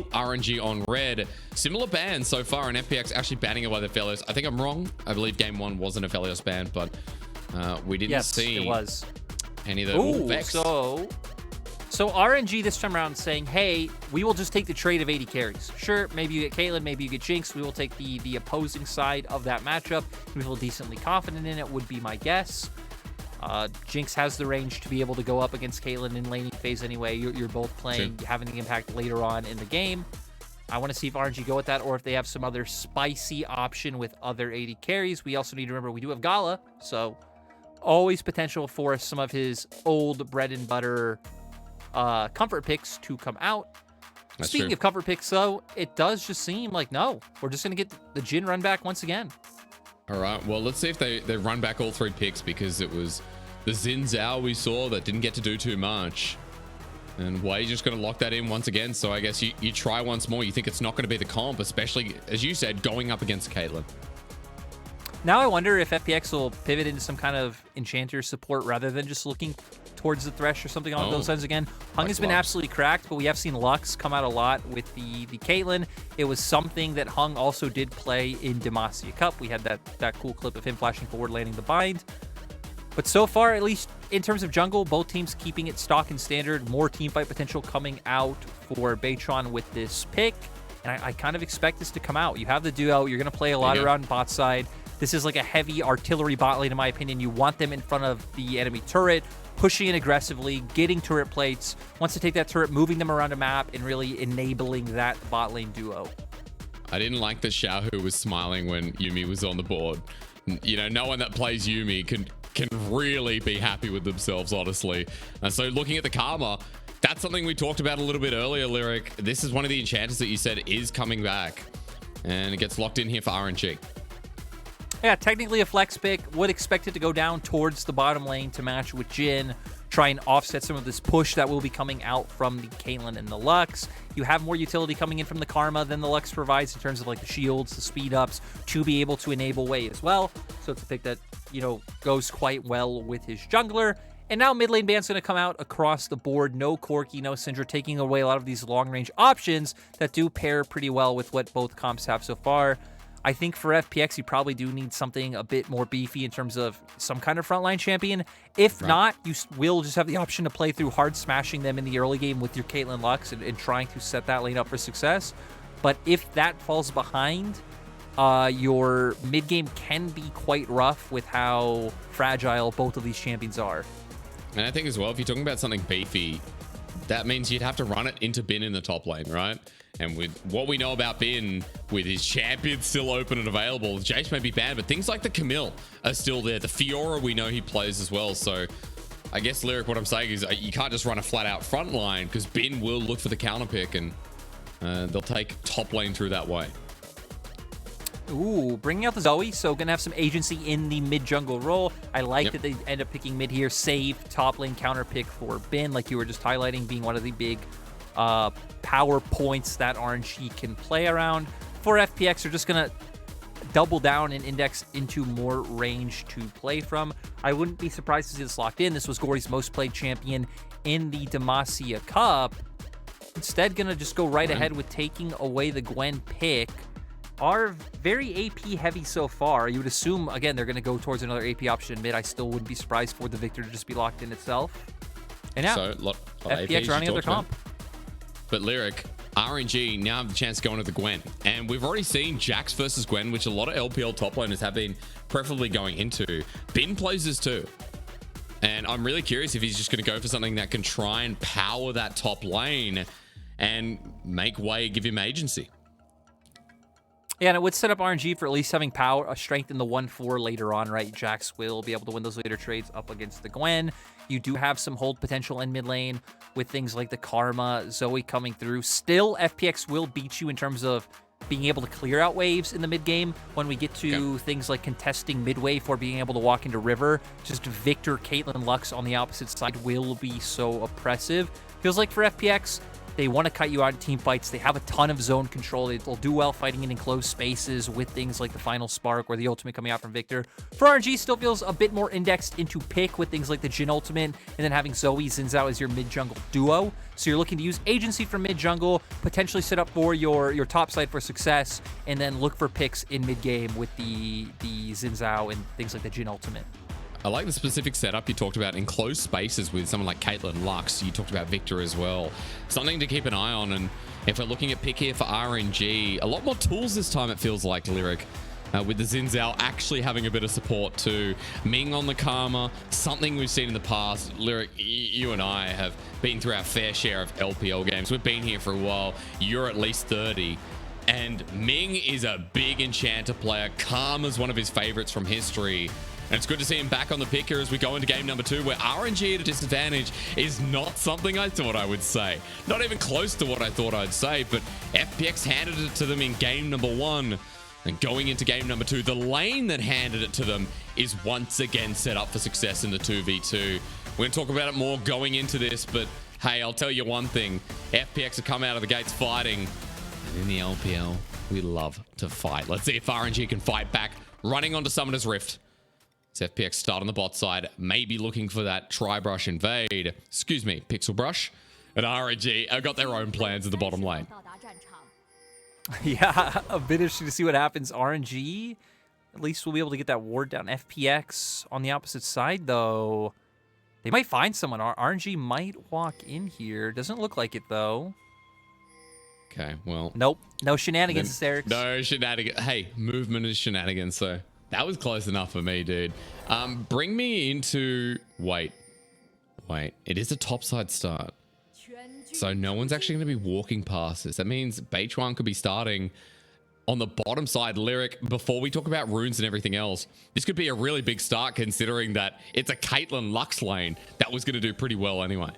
RNG on red. Similar bans so far, and FPX actually banning away the Felios. I think I'm wrong. I believe game 1 wasn't a Felios ban, but we didn't see it was any of the Vex. So RNG this time around saying, hey, we will just take the trade of 80 carries. Sure, maybe you get Caitlyn, maybe you get Jinx. We will take the opposing side of that matchup. We feel decently confident in it, would be my guess. Jinx has the range to be able to go up against Caitlyn in laning phase anyway. You're both playing, having the impact later on in the game. I want to see if RNG go with that or if they have some other spicy option with other 80 carries. We also need to remember we do have Gala, so always potential for some of his old bread and butter comfort picks to come out. Speaking of comfort picks, though, it does just seem like, no, we're just going to get the Jhin run back once again. All right, well, let's see if they run back all 3 picks, because it was the Xin Zhao we saw that didn't get to do too much. And Wei just going to lock that in once again. So I guess you try once more. You think it's not going to be the comp, especially, as you said, going up against Caitlyn. Now I wonder if FPX will pivot into some kind of Enchanter support rather than just looking towards the Thresh or something along those lines again. Hung has been absolutely cracked, but we have seen Lux come out a lot with the Caitlyn. It was something that Hung also did play in Demacia Cup. We had that cool clip of him flashing forward, landing the bind. But so far, at least in terms of jungle, both teams keeping it stock and standard. More teamfight potential coming out for Baytron with this pick. And I kind of expect this to come out. You have the duo. You're going to play a lot around bot side. This is like a heavy artillery bot lane, in my opinion. You want them in front of the enemy turret, pushing it aggressively, getting turret plates. Wants to take that turret, moving them around a map, and really enabling that bot lane duo. I didn't like that Xiaohu was smiling when Yuumi was on the board. You know, no one that plays Yuumi can really be happy with themselves, honestly. And so looking at the Karma, that's something we talked about a little bit earlier, Lyric. This is one of the enchanters that you said is coming back. And it gets locked in here for RNG. Yeah, technically a flex pick. Would expect it to go down towards the bottom lane to match with Jhin. Try and offset some of this push that will be coming out from the Caitlyn and the Lux. You have more utility coming in from the Karma than the Lux provides in terms of like the shields, the speed ups, to be able to enable Wei as well. So it's a pick that, you know, goes quite well with his jungler. And now mid lane ban's going to come out across the board. No Corki, no Syndra, taking away a lot of these long range options that do pair pretty well with what both comps have so far. I think for FPX, you probably do need something a bit more beefy in terms of some kind of frontline champion. If not, you will just have the option to play through hard smashing them in the early game with your Caitlyn Lux and trying to set that lane up for success. But if that falls behind, your mid game can be quite rough with how fragile both of these champions are. And I think as well, if you're talking about something beefy, that means you'd have to run it into Bin in the top lane, right? And with what we know about Bin, with his champions still open and available, Jace may be banned, but things like the Camille are still there. The Fiora, we know he plays as well. So I guess, Lyric, what I'm saying is you can't just run a flat-out front line, because Bin will look for the counter pick, and they'll take top lane through that way. Ooh, bringing out the Zoe, so gonna have some agency in the mid jungle role. I like that they end up picking mid here, save top lane counter pick for Bin, like you were just highlighting, being one of the big power points that RNG can play around. For FPX, they're just gonna double down and index into more range to play from. I wouldn't be surprised to see this locked in. This was Gory's most played champion in the Demacia Cup. Instead, gonna just go right ahead with taking away the Gwen pick. Are very AP heavy so far. You would assume, again, they're going to go towards another AP option in mid. I still wouldn't be surprised for the Victor to just be locked in itself. And now, FPX running out their comp. But Lyric, RNG now have the chance to go into the Gwen. And we've already seen Jax versus Gwen, which a lot of LPL top laners have been preferably going into. Bin plays this too. And I'm really curious if he's just going to go for something that can try and power that top lane and make Wei give him agency. Yeah, and it would set up RNG for at least having power, a strength in the 1-4 later on, right? Jax will be able to win those later trades up against the Gwen. You do have some hold potential in mid lane with things like the Karma, Zoe coming through. Still, FPX will beat you in terms of being able to clear out waves in the mid game. When we get to things like contesting midway for being able to walk into river, just Victor, Caitlyn, Lux on the opposite side will be so oppressive. Feels like for FPX, They want to cut you out in team fights. They have a ton of zone control. They'll do well fighting in enclosed spaces with things like the Final Spark or the ultimate coming out from Victor. For RNG, still feels a bit more indexed into pick with things like the Jhin ultimate and then having Zoe Xin Zhao as your mid-jungle duo. So you're looking to use agency for mid-jungle, potentially set up for your top side for success, and then look for picks in mid-game with the Xin Zhao and things like the Jhin ultimate. I like the specific setup you talked about in closed spaces with someone like Caitlyn Lux. You talked about Victor as well. Something to keep an eye on. And if we're looking at pick here for RNG, a lot more tools this time, it feels like, Lyric. With the Xin Zhao actually having a bit of support too. Ming on the Karma, something we've seen in the past. Lyric, you and I have been through our fair share of LPL games. We've been here for a while. You're at least 30. And Ming is a big enchanter player. Karma's one of his favorites from history. And it's good to see him back on the picker as we go into game number 2, where RNG at a disadvantage is not something I thought I would say. Not even close to what I thought I'd say, but FPX handed it to them in game number 1. And going into game number 2, the lane that handed it to them is once again set up for success in the 2v2. We're going to talk about it more going into this, but hey, I'll tell you one thing. FPX have come out of the gates fighting. And in the LPL, we love to fight. Let's see if RNG can fight back. Running onto Summoner's Rift. FPX start on the bot side, maybe looking for that tri-brush invade. Excuse me, pixel brush. And RNG have got their own plans in the bottom lane. Yeah, a bit interesting to see what happens. RNG, at least we'll be able to get that ward down. FPX on the opposite side, though, they might find someone. RNG might walk in here. Doesn't look like it, though. Okay, well. Nope, no shenanigans there. No shenanigans. Hey, movement is shenanigans, so that was close enough for me, dude. Bring me into... Wait. It is a topside start. So no one's actually going to be walking past this. That means Beichuan could be starting on the bottom side. Lyric, before we talk about runes and everything else, this could be a really big start considering that it's a Caitlyn Lux lane that was going to do pretty well anyway.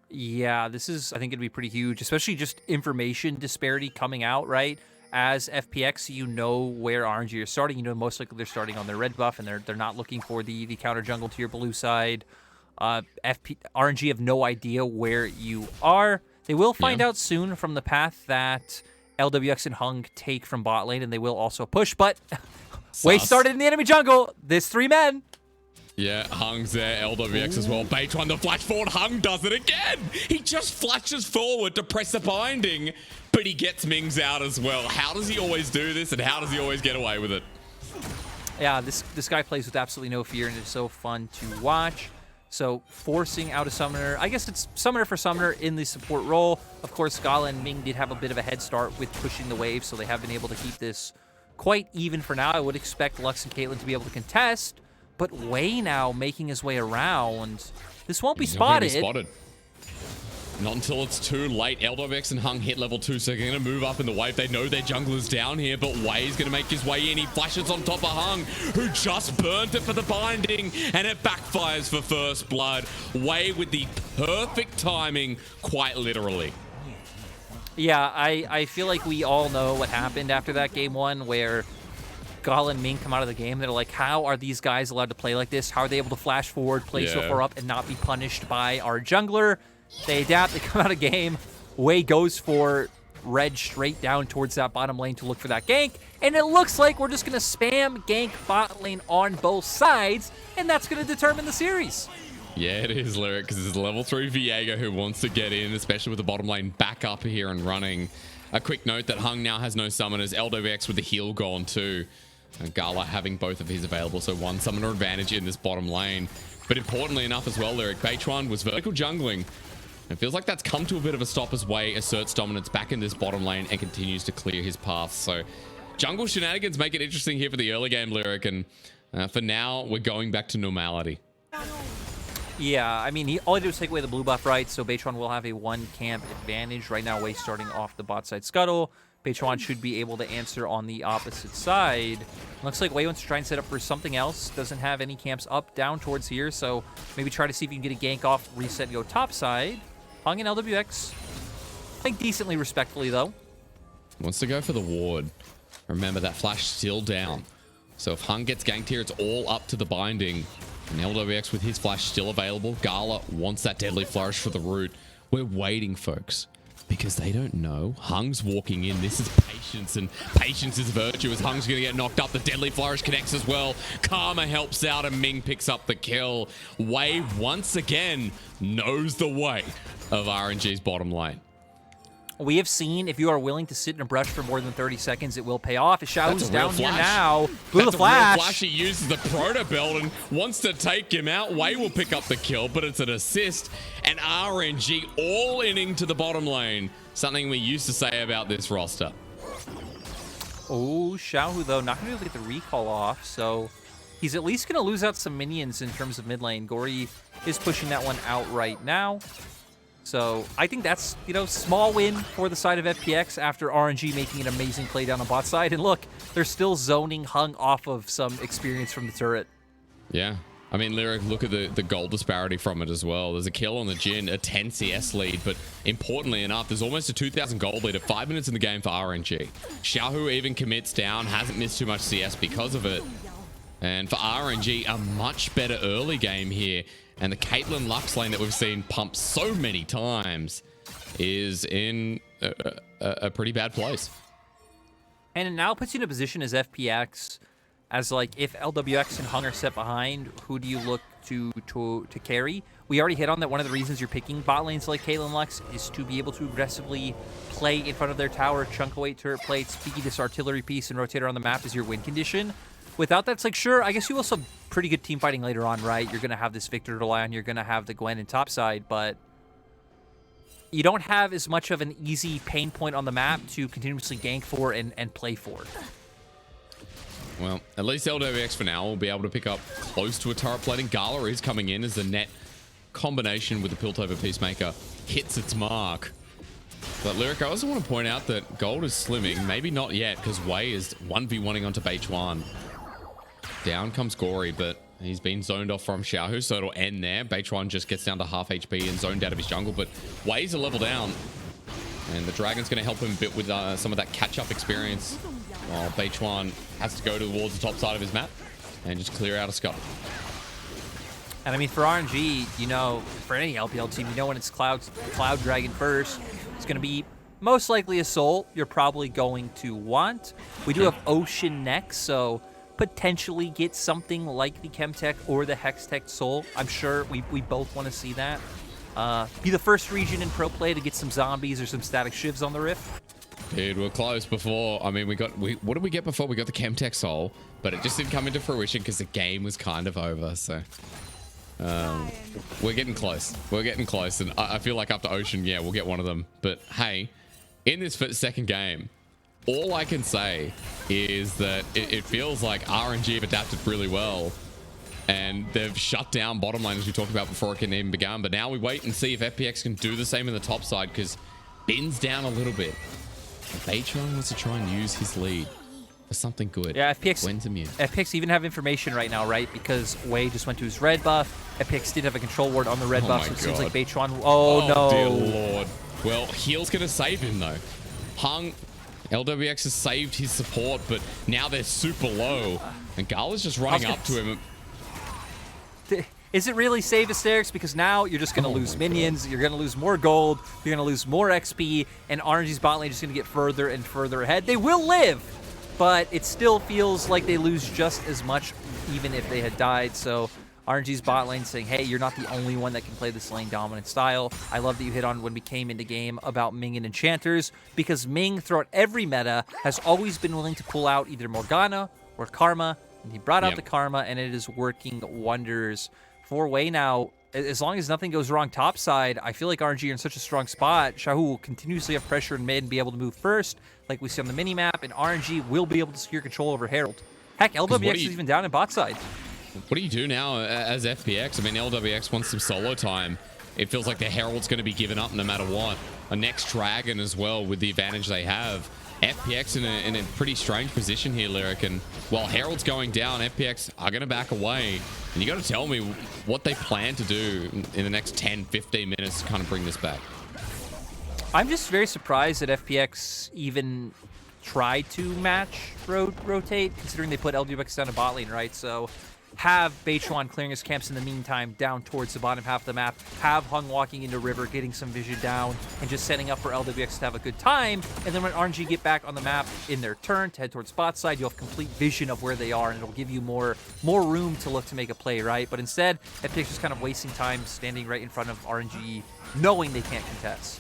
Yeah, this is, I think, going to be pretty huge, especially just information disparity coming out, right? As FPX, you know where RNG are starting. You know most likely they're starting on their red buff, and they're not looking for the counter jungle to your blue side. RNG have no idea where you are. They will find out soon from the path that LWX and Hung take from bot lane, and they will also push, but Wei started in the enemy jungle. There's 3 men. Yeah, Hung's there, LWX as well. Beichuan the flash forward, Hung does it again. He just flashes forward to press the binding, but he gets Mings out as well. How does he always do this, and how does he always get away with it? Yeah, this guy plays with absolutely no fear, and it's so fun to watch. So forcing out a summoner, I guess it's summoner for summoner in the support role. Of course, Gala and Ming did have a bit of a head start with pushing the wave, so they have been able to keep this quite even for now. I would expect Lux and Caitlyn to be able to contest, but Wei now making his way around. This won't be spotted. Not until it's too late. LWX and Hung hit level 2, so they're going to move up in the wave. They know their jungler's down here, but Wei's going to make his way in. He flashes on top of Hung, who just burnt it for the binding, and it backfires for first blood. Wei with the perfect timing, quite literally. Yeah, I feel like we all know what happened after that game 1, where Gala and Ming come out of the game. They're like, how are these guys allowed to play like this? How are they able to flash forward, play so far up, and not be punished by our jungler? They adapt, they come out of game. Wei goes for red straight down towards that bottom lane to look for that gank. And it looks like we're just going to spam gank bot lane on both sides. And that's going to determine the series. Yeah, it is, Lyric, because it's level 3 Viego who wants to get in, especially with the bottom lane back up here and running. A quick note that Hung now has no summoners. LWX with the heal gone too. And Gala having both of his available, so 1 summoner advantage in this bottom lane. But importantly enough as well, Lyric, Beichuan was vertical jungling. It feels like that's come to a bit of a stop as Wei asserts dominance back in this bottom lane and continues to clear his path. So jungle shenanigans make it interesting here for the early game, Lyric. And for now, we're going back to normality. Yeah, I mean, all he did was take away the blue buff, right? So Beichuan will have a 1 camp advantage. Right now, Wei starting off the bot side scuttle. Beichuan should be able to answer on the opposite side. Looks like Wei wants to try and set up for something else. Doesn't have any camps up, down towards here. So maybe try to see if you can get a gank off, reset, and go top side. Hung and LWX. I think decently respectfully, though. Wants to go for the ward. Remember, that flash still down. So if Hung gets ganked here, it's all up to the binding. And LWX with his flash still available. Gala wants that deadly flourish for the root. We're waiting, folks, because they don't know. Hung's walking in. This is patience, and patience is virtue as Hung's going to get knocked up. The Deadly Flourish connects as well. Karma helps out, and Ming picks up the kill. Wei, once again, knows the way of RNG's bottom lane. We have seen if you are willing to sit in a brush for more than 30 seconds, it will pay off. Xiaohu's down here now. Blew the flash. Flash. He uses the proto belt and wants to take him out. Wei will pick up the kill, but it's an assist. And RNG all inning to the bottom lane. Something we used to say about this roster. Oh, Xiaohu, though, not going to be able to get the recall off, so he's at least going to lose out some minions in terms of mid lane. Gory is pushing that one out right now. So I think that's, you know, small win for the side of FPX after RNG making an amazing play down the bot side. And look, they're still zoning Hung off of some experience from the turret. Yeah. I mean, Lyric, look at the goal disparity from it as well. There's a kill on the Jhin, a 10 CS lead, but importantly enough, there's almost a 2,000 gold lead at 5 minutes in the game for RNG. Xiaohu even commits down, hasn't missed too much CS because of it. And for RNG, a much better early game here. And the Caitlyn Lux lane that we've seen pump so many times is in a pretty bad place. And it now puts you in a position as FPX, as like if LWX and Hung are set behind, who do you look to carry? We already hit on that one of the reasons you're picking bot lanes like Caitlyn Lux is to be able to aggressively play in front of their tower, chunk away turret plates, peeky this artillery piece, and rotate around the map as your win condition. Without that, it's like, sure, I guess you will have pretty good team fighting later on, right? You're going to have this Victor to rely on. You're going to have the Gwen in topside, but you don't have as much of an easy pain point on the map to continuously gank for and play for. Well, at least LWX for now will be able to pick up close to a turret plating. Gala is coming in as the net combination with the Piltover Peacemaker hits its mark. But Lyric, I also want to point out that gold is slimming. Maybe not yet, because Wei is 1v1ing onto Beichuan. Down comes Gory, but he's been zoned off from Xiaohu, so it'll end there. Beichuan just gets down to half HP and zoned out of his jungle, but Wei's a level down. And the Dragon's going to help him a bit with some of that catch-up experience, while Beichuan has to go towards the top side of his map and just clear out a scuttle. And I mean, for RNG, you know, for any LPL team, you know when it's Cloud Dragon first, it's going to be most likely a soul you're probably going to want. We do have Ocean next, so potentially get something like the Chemtech or the Hextech Soul. I'm sure we both want to see that. Be the first region in pro play to get some zombies or some static shivs on the Rift. Dude, we're close before. I mean, what did we get before? We got the Chemtech Soul, but it just didn't come into fruition because the game was kind of over, so we're getting close. We're getting close, and I feel like after Ocean, yeah, we'll get one of them. But hey, in this second game, all I can say is that it feels like RNG have adapted really well, and they've shut down bottom lane as we talked about before it can even begin. But now we wait and see if FPX can do the same in the top side, because Bin's down a little bit. Beichuan wants to try and use his lead for something good. Yeah, FPX even have information right now, right? Because Wei just went to his red buff. FPX did have a control ward on the red buff, so it seems like Beichuan. Oh no! Dear Lord. Well, heal's gonna save him though. Hung. LWX has saved his support, but now they're super low. And Gala's just running up to him. Is it really save Asterix? Because now you're just going to lose minions, you're going to lose more gold, you're going to lose more XP, and RNG's bot lane is just going to get further and further ahead. They will live, but it still feels like they lose just as much even if they had died. So RNG's bot lane saying, hey, you're not the only one that can play this lane dominant style. I love that you hit on when we came into game about Ming and Enchanters, because Ming throughout every meta has always been willing to pull out either Morgana or Karma, and he brought out the Karma, and it is working wonders for Wei now. As long as nothing goes wrong topside, I feel like RNG are in such a strong spot. Xiaohu will continuously have pressure in mid and be able to move first, like we see on the minimap, and RNG will be able to secure control over Herald. Heck, LWX is even down in bot side. What do you do now as FPX? I mean, LWX wants some solo time. It feels like the Herald's going to be given up no matter what. A next Dragon as well with the advantage they have. FPX in a pretty strange position here, Lyric. And while Herald's going down, FPX are going to back away. And you got to tell me what they plan to do in the next 10, 15 minutes to kind of bring this back. I'm just very surprised that FPX even tried to match rotate, considering they put LWX down to bot lane, right? So have Beitron clearing his camps in the meantime down towards the bottom half of the map, have Hung walking into River, getting some vision down, and just setting up for LWX to have a good time. And then when RNG get back on the map in their turn to head towards spot side, you'll have complete vision of where they are, and it'll give you more room to look to make a play, right? But instead, FPX is kind of wasting time standing right in front of RNG, knowing they can't contest.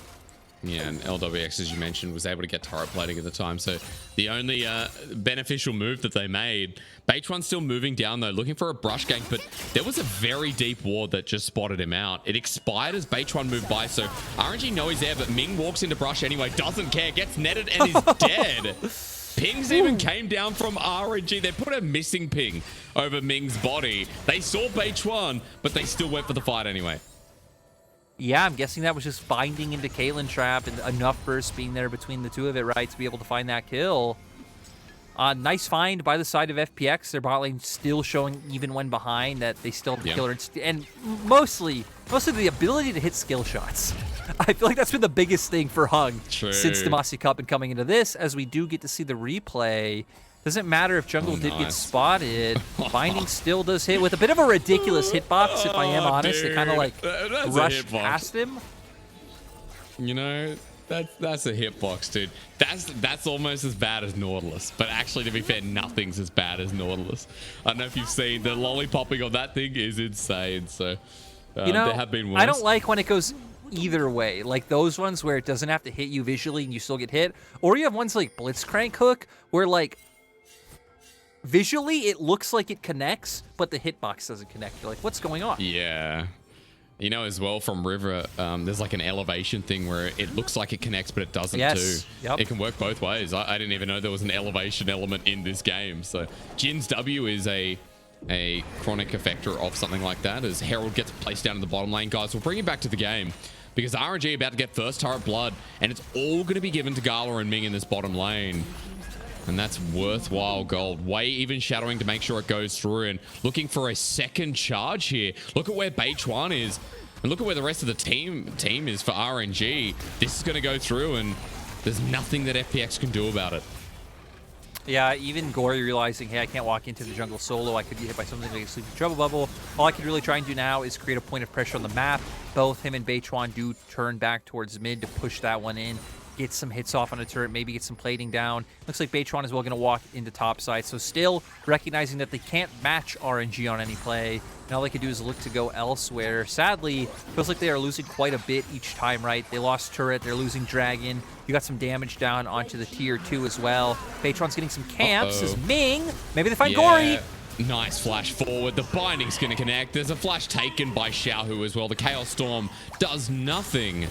Yeah, and LWX, as you mentioned, was able to get turret plating at the time. So the only beneficial move that they made, Beitron's still moving down though, looking for a brush gank, but there was a very deep ward that just spotted him out. It expired as Beitron moved by, so RNG know he's there, but Ming walks into brush anyway, doesn't care, gets netted and is dead. Pings even came down from RNG. They put a missing ping over Ming's body. They saw Beitron, but they still went for the fight anyway. Yeah, I'm guessing that was just binding into Caitlyn Trap and enough burst being there between the two of it, right, to be able to find that kill. Nice find by the side of FPX. Their bot lane still showing, even when behind, that they still have the killer. And mostly the ability to hit skill shots. I feel like that's been the biggest thing for Hung since Demacia Cup and coming into this, as we do get to see the replay. Doesn't matter if jungle did get spotted. Binding still does hit with a bit of a ridiculous hitbox, if I am honest. It kind of like rushed past him. You know, that's a hitbox, dude. That's almost as bad as Nautilus. But actually, to be fair, nothing's as bad as Nautilus. I don't know if you've seen the lollipopping on that thing is insane. So you know, there have been worse. I don't like when it goes either way, like those ones where it doesn't have to hit you visually and you still get hit, or you have ones like Blitzcrank Hook where like visually it looks like it connects, but the hitbox doesn't connect. You're like, what's going on? Yeah. You know, as well from River, there's like an elevation thing where it looks like it connects, but it doesn't too. Yep. It can work both ways. I didn't even know there was an elevation element in this game. So Jin's W is a chronic effector of something like that, as Herald gets placed down in the bottom lane. Guys, we'll bring you back to the game because RNG about to get first turret blood, and it's all going to be given to Gala and Ming in this bottom lane. And that's worthwhile gold. Way even shadowing to make sure it goes through and looking for a second charge here. Look at where Beitron is. And look at where the rest of the team is for RNG. This is going to go through and there's nothing that FPX can do about it. Yeah, even Gory realizing, hey, I can't walk into the jungle solo. I could be hit by something like a sleeping trouble bubble. All I can really try and do now is create a point of pressure on the map. Both him and Beitron do turn back towards mid to push that one in. Get some hits off on a turret, maybe get some plating down. Looks like Beitron is well going to walk into top side. So still recognizing that they can't match RNG on any play. And all they can do is look to go elsewhere. Sadly, feels like they are losing quite a bit each time, right? They lost turret, they're losing dragon. You got some damage down onto the tier 2 as well. Beitron's getting some camps as Ming. Maybe they find Gory. Nice flash forward. The binding's going to connect. There's a flash taken by Xiaohu as well. The Chaos Storm does nothing.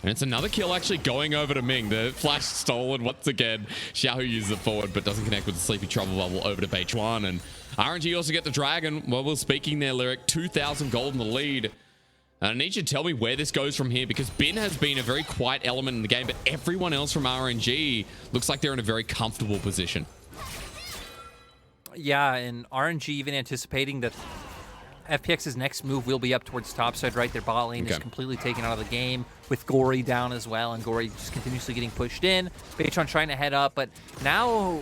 And it's another kill actually going over to Ming. The flash stolen once again. Xiaohu uses it forward, but doesn't connect with the Sleepy Trouble Bubble over to Beitron. And RNG also get the Dragon. Well, we're speaking there, Lyric. 2,000 gold in the lead. And I need you to tell me where this goes from here, because Bin has been a very quiet element in the game, but everyone else from RNG looks like they're in a very comfortable position. Yeah, and RNG even anticipating that FPX's next move will be up towards topside, right? Their bot lane is completely taken out of the game with Gory down as well, and Gory just continuously getting pushed in. Beitron trying to head up, but now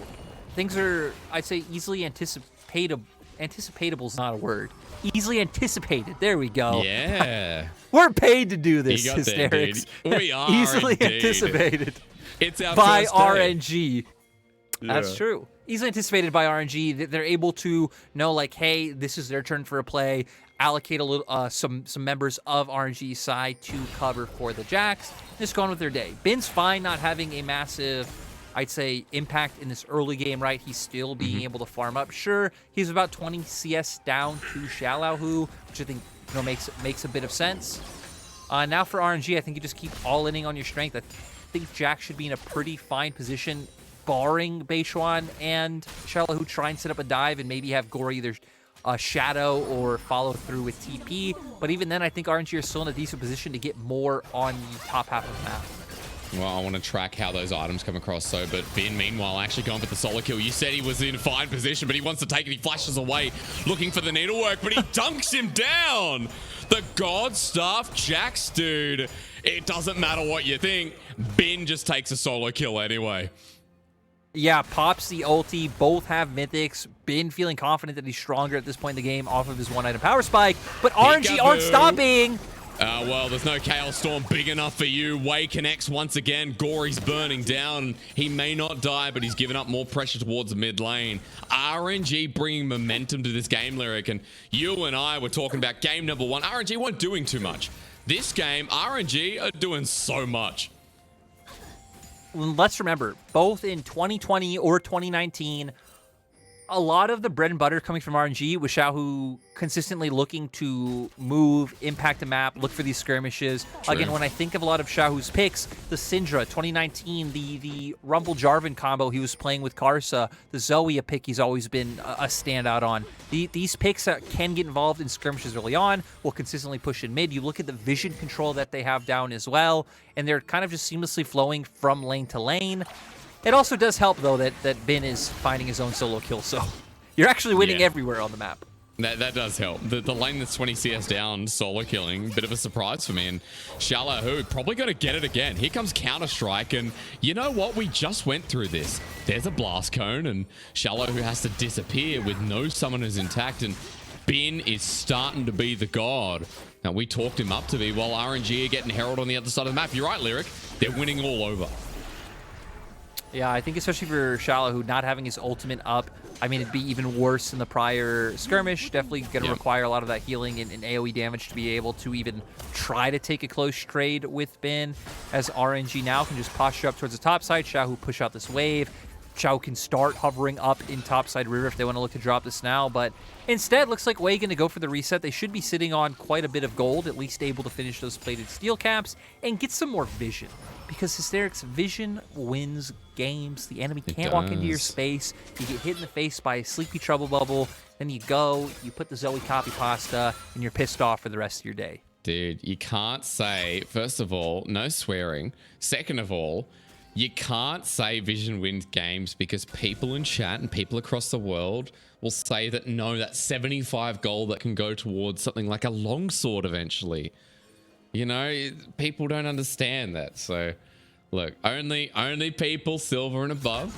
things are, I'd say, easily anticipatable. Anticipatable's not a word. Easily anticipated. There we go. Yeah. We're paid to do this, There, hysterics. we are Easily indeed. anticipated. It's our by first day. RNG. Yeah. That's true. Easily anticipated by RNG. They're able to know, like, hey, this is their turn for a play. Allocate a little, some members of RNG's side to cover for the Jax. Just go on with their day. Bin's fine not having a massive, I'd say, impact in this early game, right? He's still being able to farm up. Sure, he's about 20 CS down to Xiaohu, which I think makes a bit of sense. Now for RNG, I think you just keep all-inning on your strength. I think Jax should be in a pretty fine position, barring Beitron and Xiaohu try and set up a dive and maybe have Gory either shadow or follow through with TP. But even then, I think RNG are still in a decent position to get more on the top half of the map. Well, I want to track how those items come across, but Bin, meanwhile, actually going for the solo kill. You said he was in a fine position, but he wants to take it. He flashes away, looking for the needlework, but he dunks him down. The God Staff Jax, dude. It doesn't matter what you think. Bin just takes a solo kill anyway. Yeah, pops the ulti. Both have mythics. Bin feeling confident that he's stronger at this point in the game off of his one-item power spike. But RNG aren't stopping. Well, there's no Chaos Storm big enough for you. Wei connects once again. Gory's burning down. He may not die, but he's given up more pressure towards the mid lane. RNG bringing momentum to this game, Lyric. And you and I were talking about game number 1. RNG weren't doing too much. This game, RNG are doing so much. Let's remember, both in 2020 or 2019, a lot of the bread and butter coming from RNG was Xiaohu consistently looking to move, impact the map, look for these skirmishes. True. Again, when I think of a lot of Xiaohu's picks, the Syndra, 2019, the Rumble Jarvan combo he was playing with Karsa, the Zoe, a pick he's always been a standout on. These picks that can get involved in skirmishes early on will consistently push in mid. You look at the vision control that they have down as well, and they're kind of just seamlessly flowing from lane to lane. It also does help, though, that Bin is finding his own solo kill, so you're actually winning everywhere on the map. That does help. The lane that's 20 CS down, solo killing, bit of a surprise for me. And Xiaohu probably going to get it again. Here comes Counter-Strike, and you know what? We just went through this. There's a blast cone, and Xiaohu has to disappear with no summoners intact, and Bin is starting to be the god. Now, we talked him up to be, while RNG are getting Herald on the other side of the map. You're right, Lyric. They're winning all over. Yeah, I think especially for Xiaohu not having his ultimate up, I mean, it'd be even worse in the prior skirmish. Definitely going to require a lot of that healing and AoE damage to be able to even try to take a close trade with Bin, as RNG now can just posture up towards the top side. Xiaohu push out this wave. Xiao can start hovering up in topside river if they want to look to drop this now, but instead looks like Wei going to go for the reset. They should be sitting on quite a bit of gold, at least able to finish those plated steel caps and get some more vision, because Hysteric's vision wins games. The enemy can't walk into your space. You get hit in the face by a sleepy trouble bubble, then you go, you put the Zoe copy pasta, and you're pissed off for the rest of your day. Dude, you can't say, first of all, no swearing. Second of all, you can't say Vision wins games, because people in chat and people across the world will say that no, that's 75 gold that can go towards something like a longsword eventually. You know, people don't understand that. So, look, only people silver and above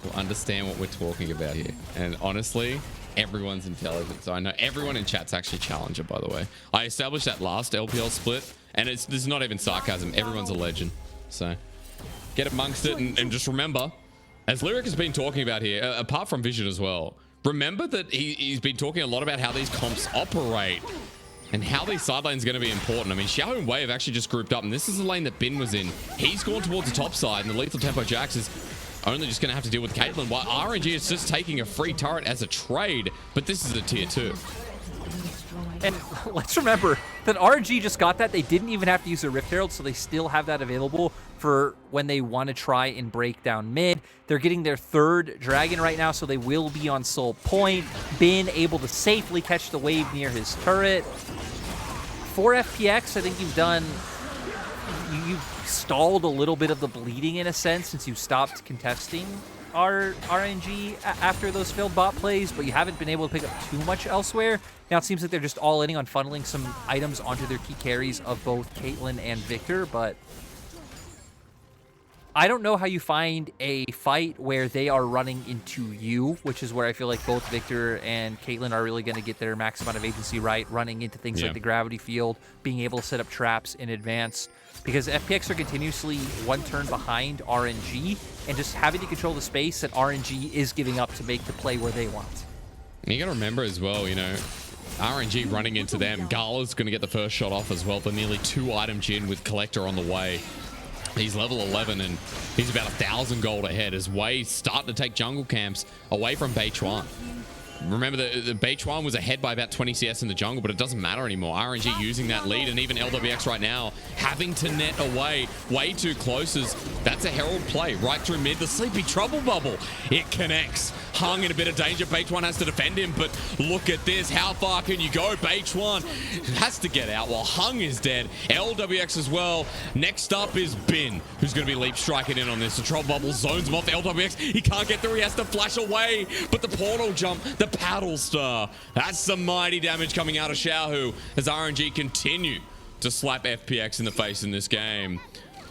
will understand what we're talking about here. And honestly, everyone's intelligent. So I know everyone in chat's actually Challenger, by the way. I established that last LPL split, and this is not even sarcasm. Everyone's a legend. So get amongst it, and just remember, as Lyric has been talking about here, apart from Vision as well, remember that he's been talking a lot about how these comps operate and how these side lanes are going to be important. I mean, Xiao and Wei have actually just grouped up, and this is the lane that Bin was in. He's gone towards the top side, and the Lethal Tempo Jax is only just going to have to deal with Caitlyn, while RNG is just taking a free turret as a trade, but this is a tier 2. And let's remember that RNG just got that. They didn't even have to use a Rift Herald, so they still have that available for when they want to try and break down mid. They're getting their 3rd dragon right now, so they will be on soul point. Bin able to safely catch the wave near his turret. For FPX, I think you've stalled a little bit of the bleeding in a sense, since you stopped contesting RNG after those failed bot plays, but you haven't been able to pick up too much elsewhere. Now it seems like they're just all in on funneling some items onto their key carries of both Caitlyn and Victor, but I don't know how you find a fight where they are running into you, which is where I feel like both Victor and Caitlyn are really going to get their max amount of agency right, running into things like the gravity field, being able to set up traps in advance, because FPX are continuously one turn behind RNG, and just having to control the space that RNG is giving up to make the play where they want. And you got to remember as well, you know, RNG running into them. Gala's going to get the first shot off as well for nearly 2 items in with Collector on the way. He's level 11, and he's about 1,000 gold ahead as Wei starting to take jungle camps away from Beichuan. Remember, the Beichuan was ahead by about 20 CS in the jungle, but it doesn't matter anymore. RNG using that lead, and even LWX right now having to net away way too close. As that's a Herald play right through mid. The Sleepy Trouble Bubble, it connects. Hung in a bit of danger. Beichuan has to defend him, but look at this. How far can you go? Beichuan has to get out while Hung is dead. LWX as well. Next up is Bin, who's going to be leap striking in on this. The Trouble Bubble zones him off. LWX, he can't get through. He has to flash away, but the portal jump, the Paddle Star. That's some mighty damage coming out of Xiaohu as RNG continue to slap FPX in the face in this game.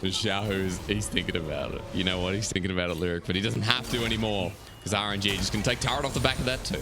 He's thinking about it. You know what? He's thinking about it, Lyric, but he doesn't have to anymore because RNG just going to take turret off the back of that too.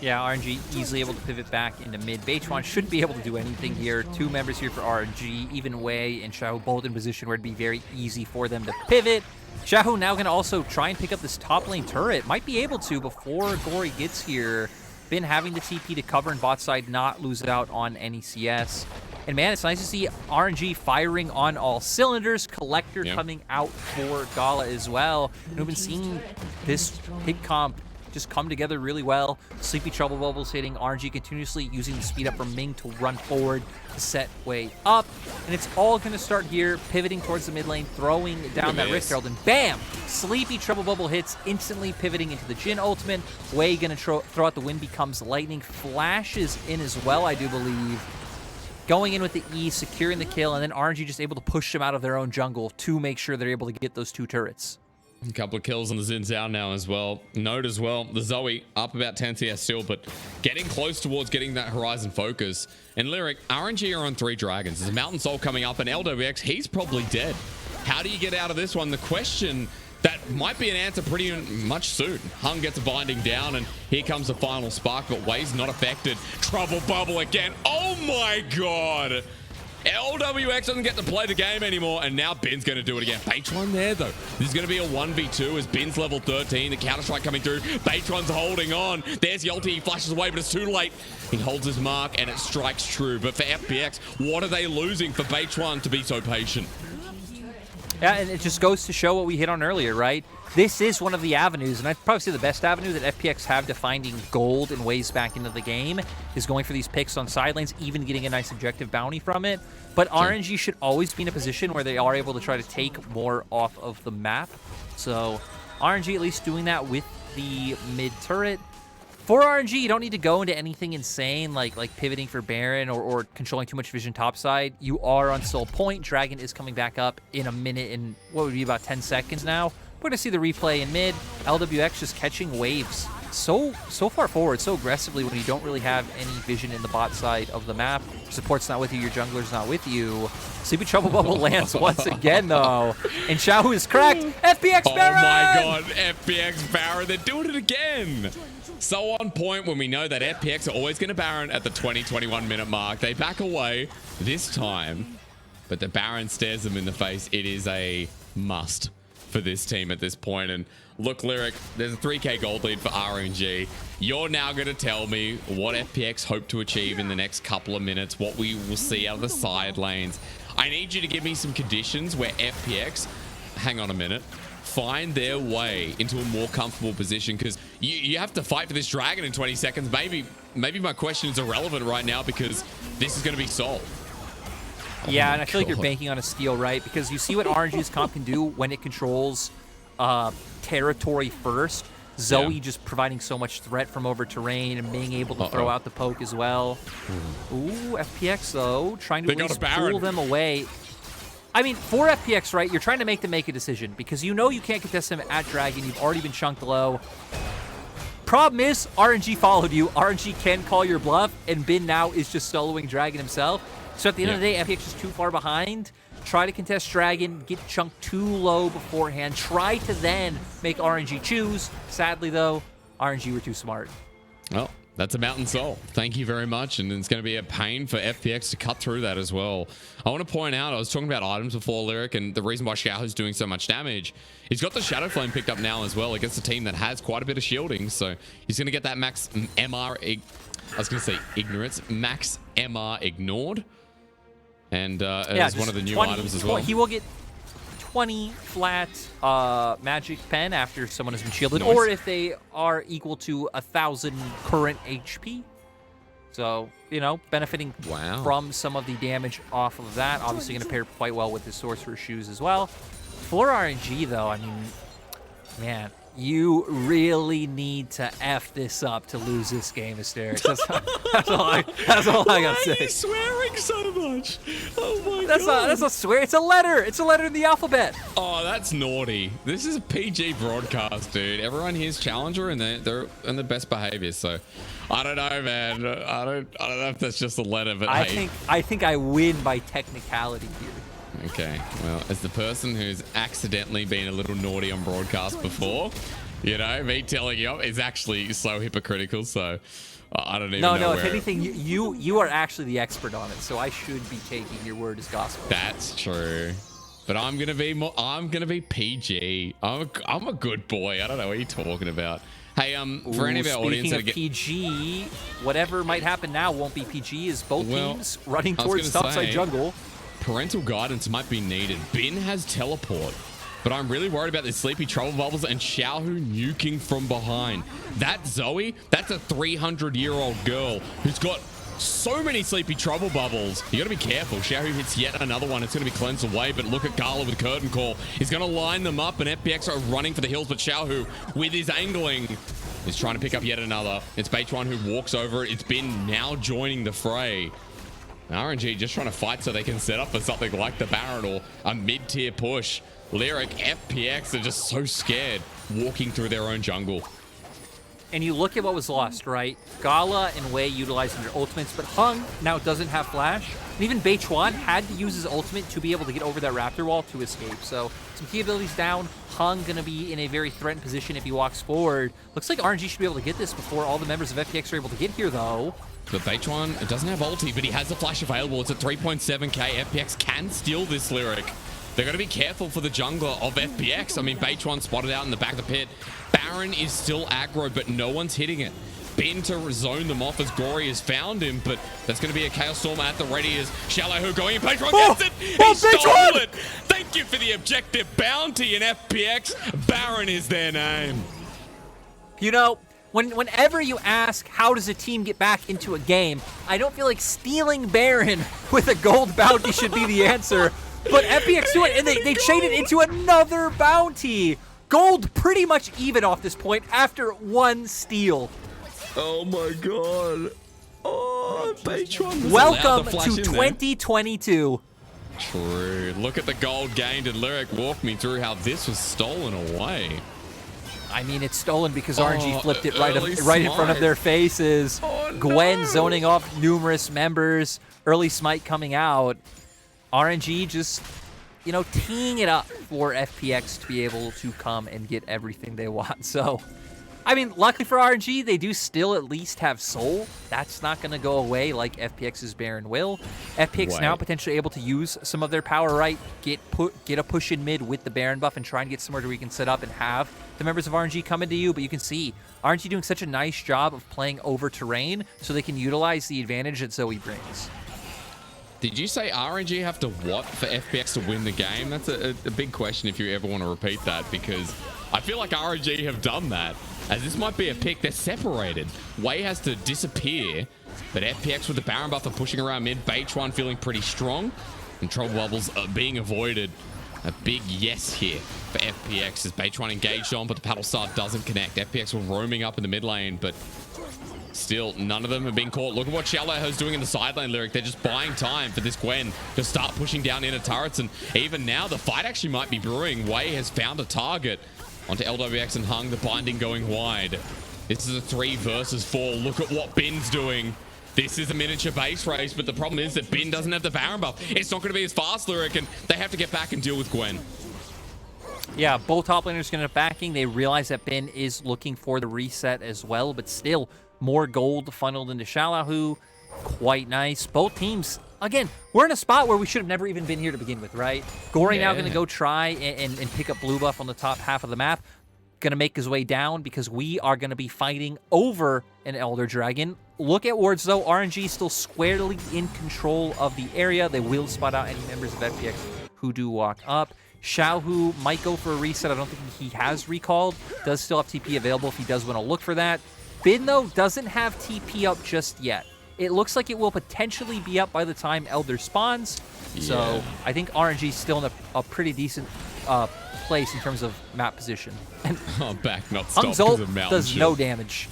Yeah, RNG easily able to pivot back into mid. Beitwan shouldn't be able to do anything here. 2 members here for RNG. Even Wei and Xiaohu both in position where it'd be very easy for them to pivot. Xiaohu now going to also try and pick up this top lane turret. Might be able to before Gory gets here. Been having the TP to cover in bot side, not lose it out on any CS. And man, it's nice to see RNG firing on all cylinders. Collector coming out for Gala as well. And we've been seeing this hit comp just come together really well. Sleepy Trouble Bubbles hitting, RNG continuously using the speed up from Ming to run forward to set way up. And it's all going to start here, pivoting towards the mid lane, throwing down that Rift Herald, and bam! Sleepy Trouble Bubble hits, instantly pivoting into the Jhin ultimate. Wei going to throw out the wind, becomes lightning, flashes in as well, I do believe. Going in with the E, securing the kill, and then RNG just able to push them out of their own jungle to make sure they're able to get those 2 turrets. A couple of kills on the Xin Zhao now as well. Note as well, the Zoe up about 10 CS still, but getting close towards getting that Horizon focus. And Lyric, RNG are on 3 dragons. There's a Mountain Soul coming up, and LWX, he's probably dead. How do you get out of this one? The question that might be an answer pretty much soon. Hung gets a binding down, and here comes the final spark, but Wei's not affected. Trouble Bubble again. Oh my god! LWX doesn't get to play the game anymore, and now Bin's going to do it again. Beitwan there, though. This is going to be a 1v2 as Bin's level 13. The counter-strike coming through. Beitwan's holding on. There's the ulti. He flashes away, but it's too late. He holds his mark, and it strikes true. But for FPX, what are they losing for Beitwan to be so patient? Yeah, and it just goes to show what we hit on earlier, right? This is one of the avenues, and I'd probably say the best avenue that FPX have to finding gold and ways back into the game is going for these picks on side lanes, even getting a nice objective bounty from it. But RNG should always be in a position where they are able to try to take more off of the map. So RNG at least doing that with the mid turret. For RNG, you don't need to go into anything insane like pivoting for Baron or controlling too much vision topside. You are on Soul Point. Dragon is coming back up in a minute and what would be about 10 seconds now. We're going to see the replay in mid. LWX just catching waves so far forward, so aggressively when you don't really have any vision in the bot side of the map. Your support's not with you, your jungler's not with you. Sleepy Trouble Bubble lands once again, though. And Xiaohu is cracked. FPX Baron! Oh my god, FPX Baron, they're doing it again! So on point when we know that FPX are always going to Baron at the 20-21 minute mark. They back away this time, but the Baron stares them in the face. It is a must for this team at this point. And look, Lyric, there's a 3k gold lead for RNG. You're now going to tell me what FPX hope to achieve in the next couple of minutes, what we will see out of the side lanes. I need you to give me some conditions where FPX, hang on a minute, find their way into a more comfortable position, because you have to fight for this dragon in 20 seconds. Maybe my question is irrelevant right now because this is going to be solved. Yeah, and I feel like you're banking on a steal, right? Because you see what RNG's comp can do when it controls territory first. Zoe just providing so much threat from over terrain and being able to throw out the poke as well. Ooh, FPX, though, trying to at least pull them away. I mean, for FPX, right, you're trying to make them make a decision because you know you can't contest them at Dragon. You've already been chunked low. Problem is, RNG followed you. RNG can call your bluff, and Bin now is just soloing Dragon himself. So at the end of the day, FPX is too far behind. Try to contest Dragon, get chunked too low beforehand. Try to then make RNG choose. Sadly, though, RNG were too smart. Well, that's a Mountain Soul. Thank you very much. And it's going to be a pain for FPX to cut through that as well. I want to point out, I was talking about items before, Lyric, and the reason why Xiaohu's doing so much damage. He's got the Shadow Flame picked up now as well against a team that has quite a bit of shielding. So he's going to get that max MR, I was going to say ignorance, max MR ignored. And as one of the new items as well. He will get 20 flat magic pen after someone has been shielded, Nice. or if they are equal to 1,000 current HP. So, you know, benefiting from some of the damage off of that. Obviously going to pair quite well with his Sorcerer's Shoes as well. For RNG, though, I mean, man, you really need to F this up to lose this game, Asterisk. That's all I gotta say. Why are you swearing so much? Oh my god. That's not swear. It's a letter. It's a letter in the alphabet. Oh, that's naughty. This is a PG broadcast, dude. Everyone here's Challenger, and they're in the best behavior. So, I don't know, man. I don't know if that's just a letter, but I think I win by technicality here. Okay, well, as the person who's accidentally been a little naughty on broadcast before, you know, me telling you is actually so hypocritical, so I don't even know. No, if anything, you are actually the expert on it, so I should be taking your word as gospel. That's true. But I'm gonna be PG. I'm a good boy. I don't know what you're talking about. Hey, for any of our audience that speaking of PG, whatever might happen now won't be PG. Is both teams running towards topside jungle? Parental guidance might be needed. Bin has teleport, but I'm really worried about this Sleepy Trouble Bubbles and Xiaohu nuking from behind. That Zoe, that's a 300-year-old girl who's got so many Sleepy Trouble Bubbles. You gotta be careful. Xiaohu hits yet another one. It's gonna be cleansed away, but look at Gala with Curtain Call. He's gonna line them up, and FPX are running for the hills, but Xiaohu, with his angling, is trying to pick up yet another. It's Beichuan who walks over it. It's Bin now joining the fray. RNG just trying to fight so they can set up for something like the Baron or a mid-tier push. Lyric, FPX are just so scared walking through their own jungle. And you look at what was lost, right? Gala and Wei utilizing their ultimates, but Hung now doesn't have flash. And even Beichuan had to use his ultimate to be able to get over that Raptor wall to escape. So some key abilities down. Hung going to be in a very threatened position if he walks forward. Looks like RNG should be able to get this before all the members of FPX are able to get here, though. But Beichuan doesn't have ulti, but he has the flash available. It's at 3.7k. FPX can steal this Lyric. They're going to be careful for the jungler of FPX. I mean, Beichuan spotted out in the back of the pit. Baron is still aggro, but no one's hitting it. Bin to zone them off as Gory has found him, but that's going to be a Chaos Storm at the ready as Shallow going in. Beichuan gets it! He stole it! Thank you for the objective bounty in FPX. Baron is their name. You know, whenever you ask how does a team get back into a game, I don't feel like stealing Baron with a gold bounty should be the answer. But FPX do it, and they chain it into another bounty. Gold pretty much even off this point after one steal. Oh my god. Oh, Beichuan. Welcome to 2022. True. Look at the gold gained, and Lyric walked me through how this was stolen away. I mean, it's stolen because RNG flipped it right in front of their faces. Gwen zoning off numerous members. Early smite coming out. RNG just, you know, teeing it up for FPX to be able to come and get everything they want. So, I mean, luckily for RNG, they do still at least have Soul. That's not going to go away like FPX's Baron will. FPX now potentially able to use some of their power, right? Get a push in mid with the Baron buff and try and get somewhere where we can set up and have the members of RNG come into you. But you can see RNG doing such a nice job of playing over terrain so they can utilize the advantage that Zoe brings. Did you say RNG have to what for FPX to win the game? That's a big question if you ever want to repeat that, because I feel like RNG have done that. As this might be a pick, they're separated. Wei has to disappear, but FPX with the Baron buff are pushing around mid. Beichuan feeling pretty strong, and Trouble Bubbles are being avoided. A big yes here for FPX as Beichuan engaged on, but the paddle start doesn't connect. FPX were roaming up in the mid lane, but still, none of them have been caught. Look at what Shallow is doing in the side lane, Lyric. They're just buying time for this Gwen to start pushing down inner turrets. And even now, the fight actually might be brewing. Wei has found a target onto LWX and Hung, the binding going wide. This is a 3 versus 4. Look at what Bin's doing. This is a miniature base race, but the problem is that Bin doesn't have the Baron buff. It's not going to be as fast, Lyric, and they have to get back and deal with Gwen. Yeah, both top laners going to backing. They realize that Bin is looking for the reset as well, but still, more gold funneled into Shallow. Quite nice. Both teams, again, we're in a spot where we should have never even been here to begin with, right? Gory now going to go try and pick up blue buff on the top half of the map. Going to make his way down because we are going to be fighting over an Elder Dragon. Look at wards, though. RNG still squarely in control of the area. They will spot out any members of FPX who do walk up. Xiaohu might go for a reset. I don't think he has recalled. Does still have TP available if he does want to look for that. Bin, though, doesn't have TP up just yet. It looks like it will potentially be up by the time Elder spawns. Yeah. So I think RNG is still in a pretty decent place in terms of map position. And back not stopped because of mountain does no damage.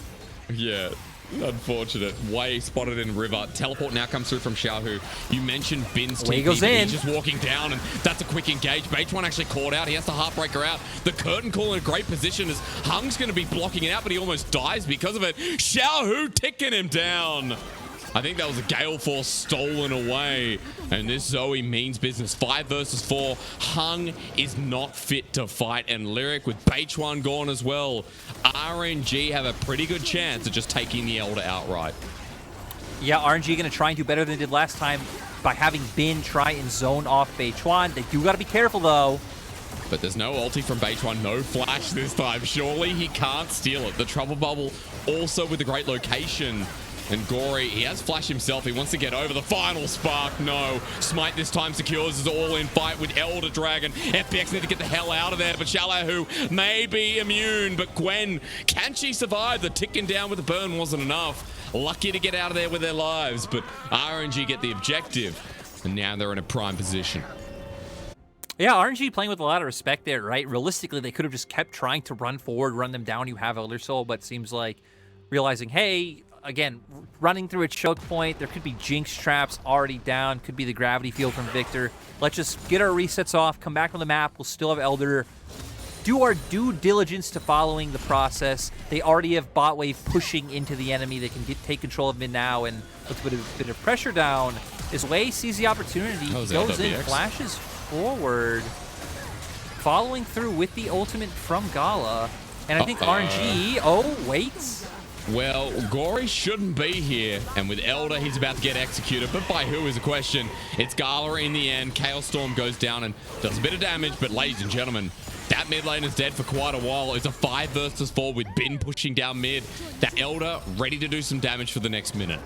Yeah, unfortunate. Wei spotted in river. Teleport now comes through from Xiaohu. You mentioned Bin's TP. Goes in. He's just walking down, and that's a quick engage. Beichuan actually caught out. He has to Heartbreaker out. The curtain call in a great position as Hung's going to be blocking it out, but he almost dies because of it. Xiaohu ticking him down. I think that was a Gale Force stolen away. And this Zoe means business. 5 versus 4. Hung is not fit to fight. And Lyric with Beichuan gone as well. RNG have a pretty good chance of just taking the Elder outright. Yeah, RNG going to try and do better than they did last time by having Bin try and zone off Beichuan. They do got to be careful, though. But there's no ulti from Beichuan, no flash this time. Surely he can't steal it. The Trouble Bubble also with a great location. And Gory, he has flash himself. He wants to get over the final spark. No. Smite this time secures his all-in fight with Elder Dragon. FPX need to get the hell out of there. But Shallow may be immune. But Gwen, can she survive? The ticking down with the burn wasn't enough. Lucky to get out of there with their lives. But RNG get the objective. And now they're in a prime position. Yeah, RNG playing with a lot of respect there, right? Realistically, they could have just kept trying to run forward, run them down. You have Elder Soul, but it seems like realizing, hey, again, running through a choke point, there could be Jinx traps already down, could be the gravity field from Victor. Let's just get our resets off, come back on the map. We'll still have Elder. Do our due diligence to following the process. They already have bot wave pushing into the enemy. They can take control of mid now, and with a bit of pressure down, this Wei sees the opportunity, goes in, flashes forward, following through with the ultimate from Gala. And I think RNG, waits. Well, Gory shouldn't be here, and with Elder, he's about to get executed, but by who is a question. It's Gala in the end. Chaos Storm goes down and does a bit of damage, but ladies and gentlemen, that mid lane is dead for quite a while. It's a 5 versus 4 with Bin pushing down mid. That Elder ready to do some damage for the next minute.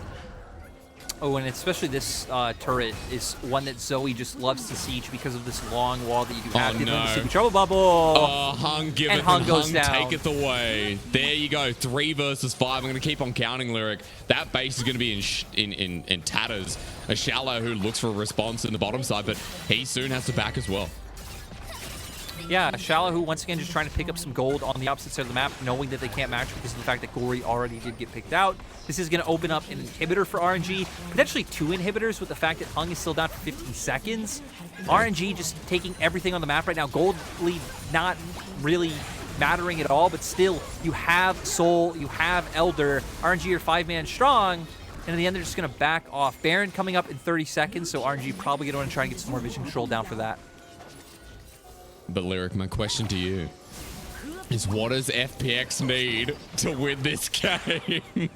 Oh, and especially this turret is one that Zoe just loves to siege because of this long wall that you do have. Oh, no. Super Trouble Bubble. Oh, Hung giveth and Hung goes down. taketh away. There you go. 3 versus 5. I'm going to keep on counting, Lyric. That base is going to be in tatters. A Shallow who looks for a response in the bottom side, but he soon has to back as well. Yeah, Shallow who once again just trying to pick up some gold on the opposite side of the map, knowing that they can't match because of the fact that Gory already did get picked out. This is going to open up an inhibitor for RNG, potentially 2 inhibitors with the fact that Hung is still down for 15 seconds. RNG just taking everything on the map right now. Gold lead not really mattering at all, but still, you have Soul, you have Elder. RNG are 5-man strong, and in the end, they're just going to back off. Baron coming up in 30 seconds, so RNG probably going to want to try and get some more vision control down for that. But Lyric, my question to you is, what does FPX need to win this game?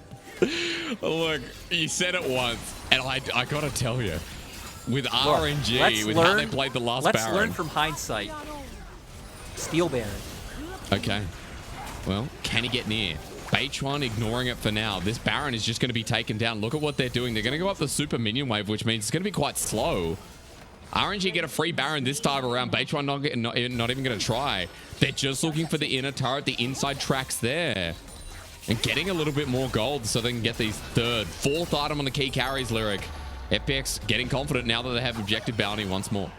Look, you said it once, and I gotta tell you, with RNG, with how they played the last Baron. Let's learn from hindsight. Steal Baron. Okay. Well, can he get near? Beichuan ignoring it for now. This Baron is just going to be taken down. Look at what they're doing. They're going to go up the super minion wave, which means it's going to be quite slow. RNG get a free Baron this time around. Beichuan not even going to try. They're just looking for the inner turret, the inside tracks there. And getting a little bit more gold so they can get these 3rd, 4th item on the key carries, Lyric. FPX getting confident now that they have objective bounty once more.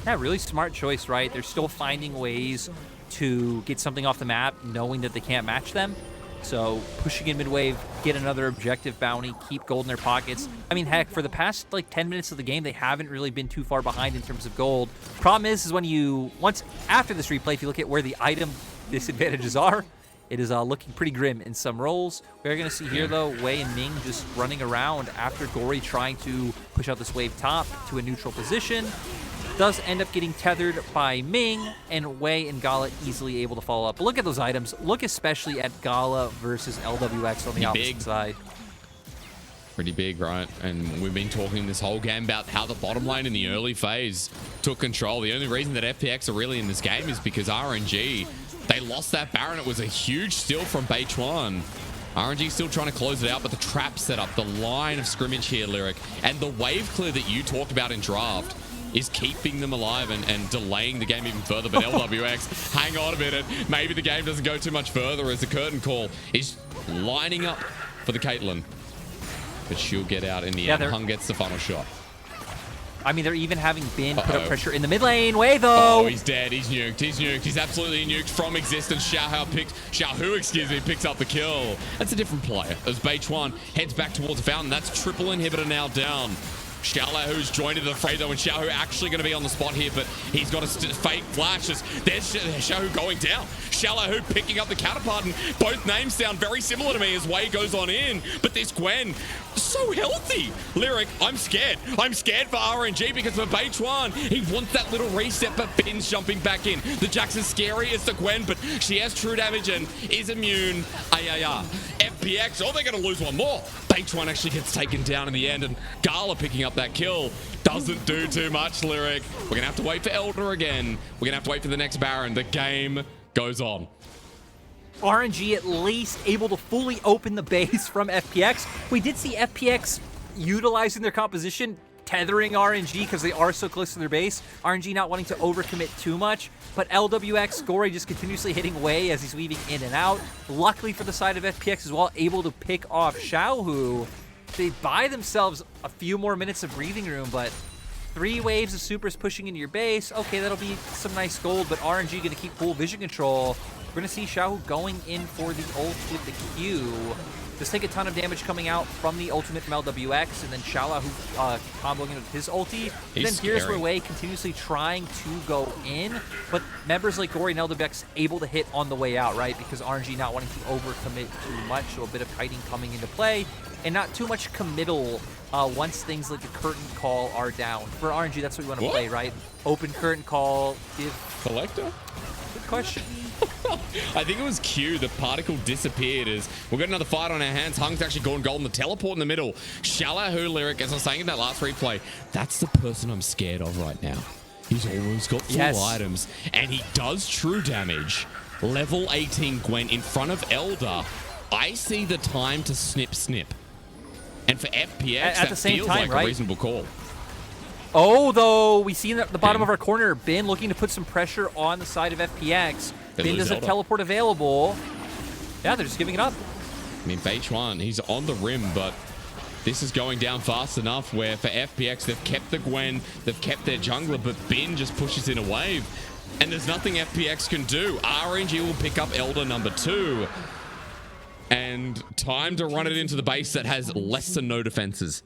Yeah, really smart choice, right? They're still finding ways to get something off the map, knowing that they can't match them. So pushing in mid-wave, get another objective bounty, keep gold in their pockets. I mean, heck, for the past like 10 minutes of the game, they haven't really been too far behind in terms of gold. Problem is when after this replay, if you look at where the item disadvantages are, it is looking pretty grim in some roles. We're going to see here, though, Wei and Ming just running around after Gory trying to push out this wave top to a neutral position. Does end up getting tethered by Ming, and Wei and Gala easily able to follow up. But look at those items. Look especially at Gala versus LWX on the opposite side. Pretty big, right? And we've been talking this whole game about how the bottom lane in the early phase took control. The only reason that FPX are really in this game is because RNG, they lost that Baron. It was a huge steal from Beichuan. RNG still trying to close it out, but the trap set up, the line of scrimmage here, Lyric, and the wave clear that you talked about in draft is keeping them alive and delaying the game even further. But LWX, hang on a minute. Maybe the game doesn't go too much further as the curtain call is lining up for the Caitlyn. But she'll get out in the end. Hung gets the final shot. I mean, they're even having Bin put up pressure in the mid lane. Wei, though. Oh, he's dead. He's nuked. He's nuked. He's absolutely nuked from existence. Xiaohu picks up the kill. That's a different player. As Beichuan heads back towards the fountain. That's triple inhibitor now down. Xiaohu's joined into the fray, though, and Xiaohu actually going to be on the spot here, but he's got a fake flashes. There's Xiaohu going down. Shallow picking up the counterpart, and both names sound very similar to me as Wei goes on in. But this Gwen, so healthy. Lyric, I'm scared. I'm scared for RNG because for Beichuan, he wants that little reset, but Bin's jumping back in. The Jax is scary as the Gwen, but she has true damage and is immune. FPX, oh, they're going to lose one more. Beichuan actually gets taken down in the end, and Gala picking up that kill doesn't do too much, Lyric. We're going to have to wait for Elder again. We're going to have to wait for the next Baron. The game goes on. RNG at least able to fully open the base from FPX. We did see FPX utilizing their composition, tethering RNG because they are so close to their base. RNG not wanting to overcommit too much, but LWX, Gory just continuously hitting away as he's weaving in and out. Luckily for the side of FPX as well, able to pick off Xiaohu. They buy themselves a few more minutes of breathing room, but 3 waves of supers pushing into your base. Okay, that'll be some nice gold, but RNG going to keep full vision control. We're going to see Xiaohu going in for the ult with the Q. Just take a ton of damage coming out from the ultimate from LWX, and then Xiaohu comboing in with his ulti. And then here's where Wei continuously trying to go in, but members like Gory and LWX able to hit on the way out, right? Because RNG not wanting to overcommit too much, so a bit of kiting coming into play, and not too much committal once things like the curtain call are down. For RNG, that's what we want to play, right? Open curtain call, give... Collector? Good question. I think it was Q. The particle disappeared as we've got another fight on our hands. Hung's actually gone golden. The teleport in the middle. Shallow Lyric, as I was saying in that last replay, that's the person I'm scared of right now. He's always got full items, and he does true damage. Level 18 Gwen in front of Elder. I see the time to snip. And for FPX, at the same feels time, like a reasonable call. Oh, though, we see at the bottom of our corner, Bin looking to put some pressure on the side of FPX. Bin doesn't teleport available. Yeah, they're just giving it up. I mean, Beichuan, he's on the rim, but this is going down fast enough where for FPX, they've kept the Gwen, they've kept their jungler, but Bin just pushes in a wave. And there's nothing FPX can do. RNG will pick up Elder number 2. And time to run it into the base that has less than no defenses.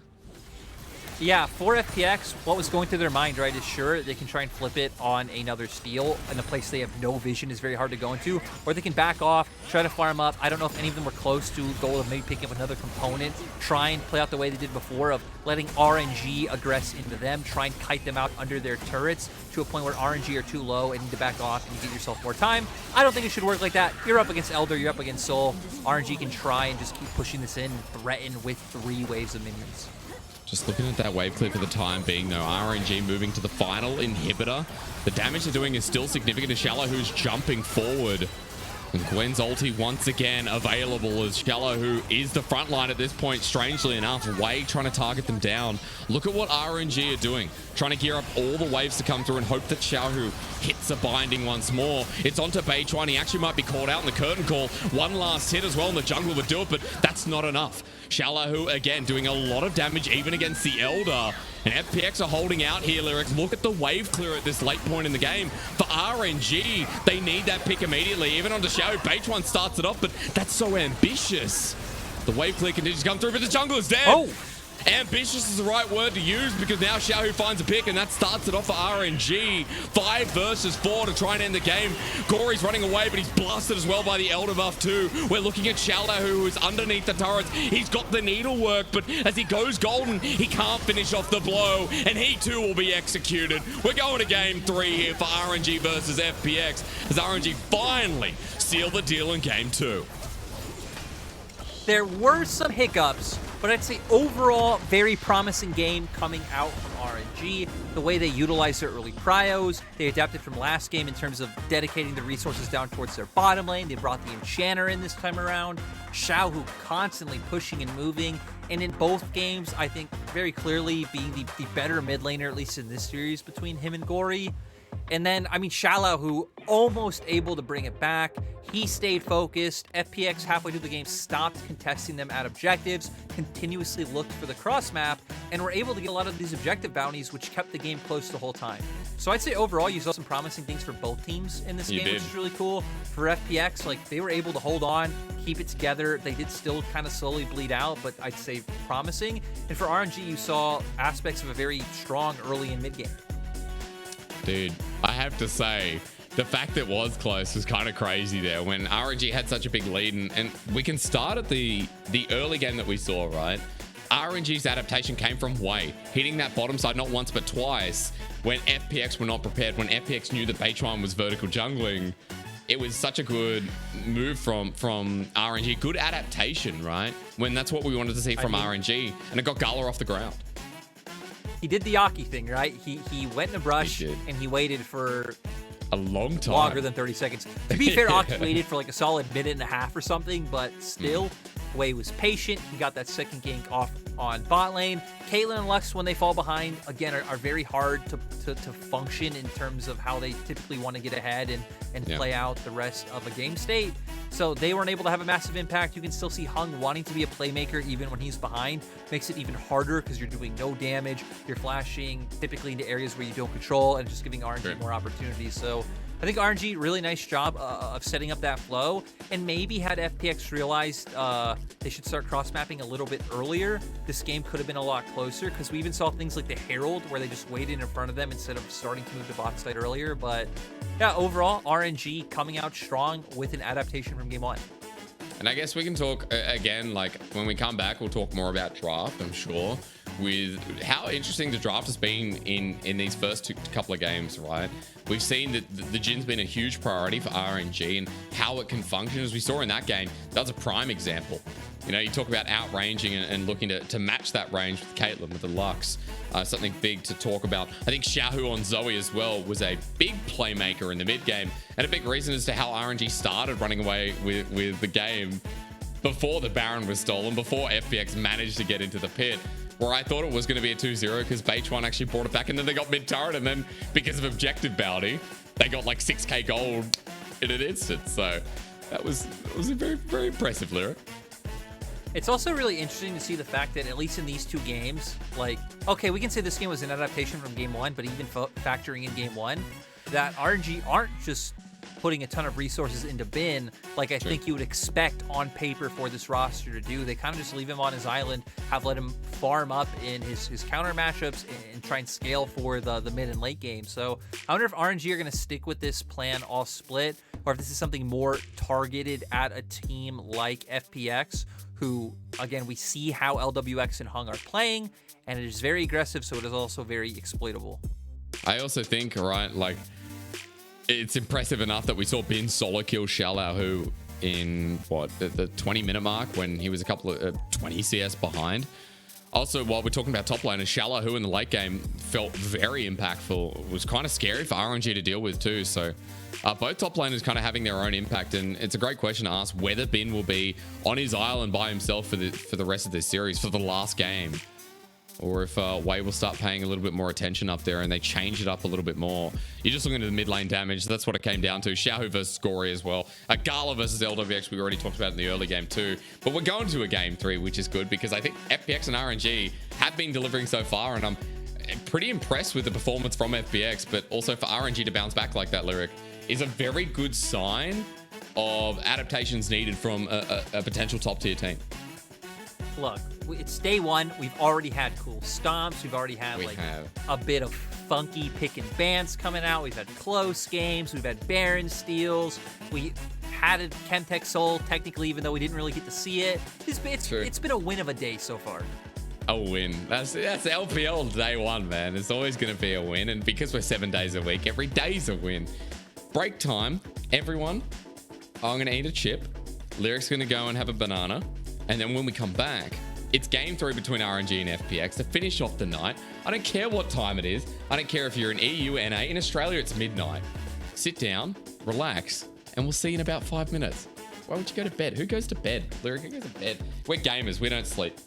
Yeah, for FPX, what was going through their mind, right, is sure, they can try and flip it on another steal in a place they have no vision is very hard to go into, or they can back off, try to farm up. I don't know if any of them were close to goal of maybe picking up another component, try and play out the way they did before of letting RNG aggress into them, try and kite them out under their turrets to a point where RNG are too low and need to back off and you get yourself more time. I don't think it should work like that. You're up against Elder, you're up against Soul. RNG can try and just keep pushing this in and threaten with 3 waves of minions. Just looking at that wave clip for the time being, though, RNG moving to the final inhibitor. The damage they're doing is still significant to Shallow, who's jumping forward. And Gwen's ulti once again available as Shallow, who is the front line at this point, strangely enough. Wei trying to target them down. Look at what RNG are doing. Trying to gear up all the waves to come through and hope that Xiaohu hits a binding once more. It's onto Beichuan. He actually might be caught out in the curtain call. One last hit as well, and the jungle would do it, but that's not enough. Xiaohu, again, doing a lot of damage even against the Elder. And FPX are holding out here, Lyrics. Look at the wave clear at this late point in the game. For RNG, they need that pick immediately. Even onto Xiaohu, Beichuan starts it off, but that's so ambitious. The wave clear continues to come through, but the jungle is dead. Oh! Ambitious is the right word to use because now Xiaohu finds a pick and that starts it off for RNG. 5 versus 4 to try and end the game. Gory's running away, but he's blasted as well by the Elder buff too. We're looking at Xiaohu, who is underneath the turrets. He's got the needlework, but as he goes golden, he can't finish off the blow, and he too will be executed. We're going to game 3 here for RNG versus FPX as RNG finally seal the deal in game 2. There were some hiccups, but I'd say overall, very promising game coming out from RNG. The way they utilized their early pryos, they adapted from last game in terms of dedicating the resources down towards their bottom lane. They brought the Enchanter in this time around. Xiaohu constantly pushing and moving. And in both games, I think very clearly being the better mid laner, at least in this series, between him and Gory. And then, I mean, Shallow, who almost able to bring it back. He stayed focused. FPX halfway through the game stopped contesting them at objectives, continuously looked for the cross map, and were able to get a lot of these objective bounties, which kept the game close the whole time. So I'd say overall, you saw some promising things for both teams in this game, which is really cool. For FPX, like, they were able to hold on, keep it together. They did still kind of slowly bleed out, but I'd say promising. And for RNG, you saw aspects of a very strong early and mid game. Dude, I have to say, the fact that it was close was kind of crazy there when RNG had such a big lead. And we can start at the early game that we saw, right? RNG's adaptation came from Wei, hitting that bottom side not once but twice when FPX were not prepared, when FPX knew that Beitchuan was vertical jungling. It was such a good move from RNG. Good adaptation, right? When that's what we wanted to see from RNG. And it got Gala off the ground. He did the Aki thing, right? He went in a brush and he waited for a long time. Longer than 30 seconds. To be fair, Aki waited for like a solid minute and a half or something, but still, Wei was patient. He got that second gank off on bot lane. Caitlyn and Lux, when they fall behind, again, are very hard to function in terms of how they typically want to get ahead and play out the rest of a game state. So they weren't able to have a massive impact. You can still see Hung wanting to be a playmaker even when he's behind. Makes it even harder because you're doing no damage. You're flashing typically into areas where you don't control and just giving RNG more opportunities. So I think RNG, really nice job of setting up that flow. And maybe had FPX realized they should start cross-mapping a little bit earlier, this game could have been a lot closer, because we even saw things like the Herald where they just waited in front of them instead of starting to move to bot side earlier. But yeah, overall, RNG coming out strong with an adaptation from game one. And I guess we can talk again, like when we come back, we'll talk more about draft, I'm sure, with how interesting the draft has been in these first couple of games, right? We've seen that the Jin's been a huge priority for RNG and how it can function. As we saw in that game, that was a prime example. You know, you talk about outranging and looking to match that range with Caitlyn, with the Lux. Something big to talk about. I think Xiaohu on Zoe as well was a big playmaker in the mid game and a big reason as to how RNG started running away with the game before the Baron was stolen, before FPX managed to get into the pit, where I thought it was going to be a 2-0 because Beitchuan actually brought it back, and then they got mid-turret, and then because of objective bounty, they got like 6k gold in an instant. So that was a very, very impressive, Lyric. It's also really interesting to see the fact that at least in these two games, like, okay, we can say this game was an adaptation from game one, but even factoring in game one, that RNG aren't just putting a ton of resources into Bin like I think you would expect on paper for this roster to do. They kind of just leave him on his island, have let him farm up in his counter matchups and try and scale for the mid and late game. So I wonder if RNG are going to stick with this plan all split, or if this is something more targeted at a team like FPX, who, again, we see how LWX and Hung are playing, and it is very aggressive, so it is also very exploitable. I also think, right, like, it's impressive enough that we saw Bin solo kill Xiaohu in, what, the 20-minute mark when he was a couple of 20 CS behind. Also, while we're talking about top laners, Xiaohu in the late game felt very impactful. It was kind of scary for RNG to deal with too. So both top laners kind of having their own impact, and it's a great question to ask whether Bin will be on his island by himself for the rest of this series, for the last game, or if Wei will start paying a little bit more attention up there and they change it up a little bit more. You're just looking at the mid lane damage. That's what it came down to. Xiaohu versus Gory as well. Gala versus LWX, we already talked about in the early game too. But we're going to a game 3, which is good because I think FPX and RNG have been delivering so far, and I'm pretty impressed with the performance from FPX, but also for RNG to bounce back like that, Lyric, is a very good sign of adaptations needed from a potential top tier team. Look, it's day one. We've already had cool stomps. We've already had a bit of funky pick and bans coming out. We've had close games. We've had Baron steals. We had a Chemtech Soul, technically, even though we didn't really get to see it. It's been a win of a day so far. A win. That's LPL day one, man. It's always going to be a win. And because we're 7 days a week, every day's a win. Break time, everyone. I'm going to eat a chip. Lyric's going to go and have a banana. And then when we come back, it's game 3 between RNG and FPX to finish off the night. I don't care what time it is. I don't care if you're in EU, NA. In Australia, it's midnight. Sit down, relax, and we'll see you in about 5 minutes. Why would you go to bed? Who goes to bed? Lyric, who goes to bed? We're gamers. We don't sleep.